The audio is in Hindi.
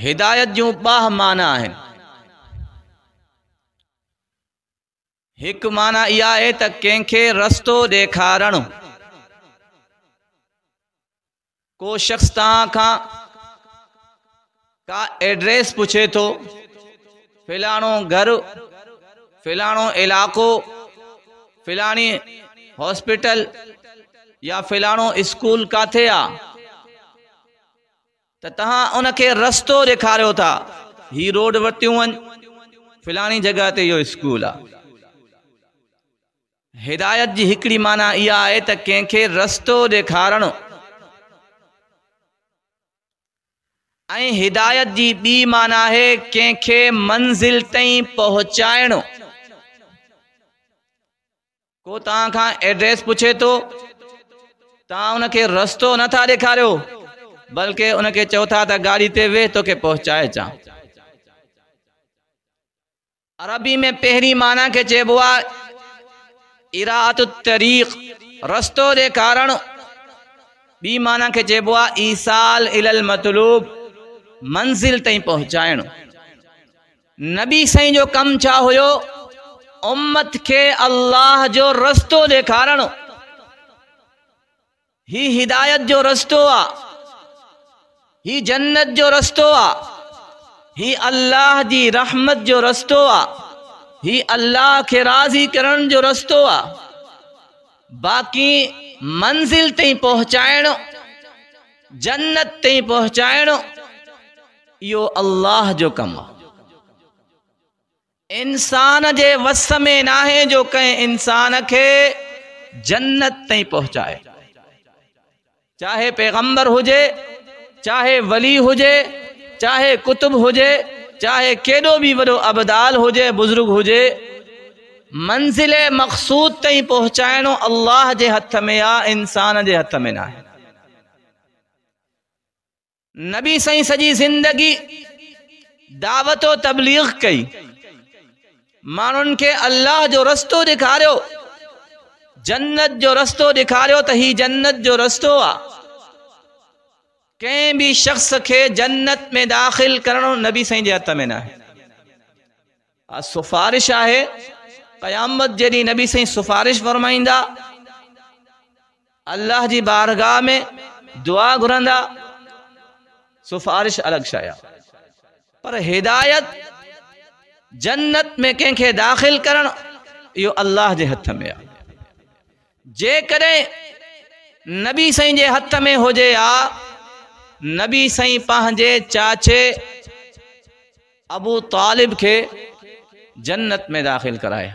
हिदायत जूं ॿ माना आहिनि। हिकु माना इहा आहे त कंहिंखे रस्तो ॾेखारणु। को शख़्स तव्हां खां का एड्रेस पुछे थो, फिलाणो घर, फिलाणो इलाक़ो, फिलाणी हॉस्पिटल या फिलाणो स्कूल काथे आहे, त तव्हां उनखे रस्तो ॾेखारियो था, ही रोड वरितियूं वञ, फिलाणी जगह ते इहो स्कूल आहे। हिदायत जी हिकिड़ी माना इहा आहे त कंहिंखे रस्तो ॾेखारणु, ऐं हिदायत जी ॿी माना आहे कंहिंखे मंज़िल ताईं पहुचाइणु। को तव्हां खां एड्रेस पुछे थो, तव्हां उनखे रस्तो नथा ॾेखारियो, बल्कि उनखे चओ था त गाड़ी ते वेह, तोखे पहुचाए अचां। अरबी में पहिरीं माना खे चइबो आहे इराअत तरीक़, रस्तो ॾेखारणु। ॿी माना खे चइबो आहे ईसाल इलल मतलूब, मंज़िल ताईं पहुचाइणु। नबी साईं जो कमु छा हुयो? उम्मत खे अल्लाह जो रस्तो ॾेखारणु। ही हिदायत जो रस्तो आहे, ही जन्नत जो रस्तो आहे, ही अल्लाह जी रहमत जो रस्तो आहे, ही अल्लाह खे राज़ी करण जो रस्तो आहे। बाक़ी मंज़िल ताईं पहुचाइणु, जन्नत ताईं पहुचाइणु, इहो अल्लाह जो कमु आहे। इंसान जे वस में नाहे जो कंहिं इंसान खे जन्नत ताईं पहुचाए। चाहे पैगंबर हुजे, चाहे वली हुजे, चाहे कुतुब हुजे, चाहे केॾो बि वॾो अबदाल हुजे, बुज़ुर्ग हुजे, मंज़िल मक़सूद ताईं पहुचाइणो अल्लाह जे हथ में आहे, इंसान जे हथ में न आहे। नबी साईं सॼी ज़िंदगी दावत व तबलीग कई, माण्हुनि खे अल्लाह जो रस्तो ॾेखारियो, जन्नत जो रस्तो ॾेखारियो त ही जन्नत जो रस्तो आहे। कंहिं बि शख़्स खे जन्नत में दाख़िल करणो नबी साईं जे हथ में न आहे। सिफारिश आहे, क़यामत जॾहिं नबी साईं सिफारिश फरमाईंदा, अल्लाह जी बारगाह में दुआ घुरंदा, सिफारिश अलॻि शइ आहे। पर हिदायत जन्नत में कंहिंखे दाख़िल करणु, इहो अल्लाह जे हथ में आहे। जेकॾहिं नबी साईं जे हथ में हुजे हा, नबी साईं पंहिंजे चाचे अबू तालिब खे जन्नत में दाख़िल कराए।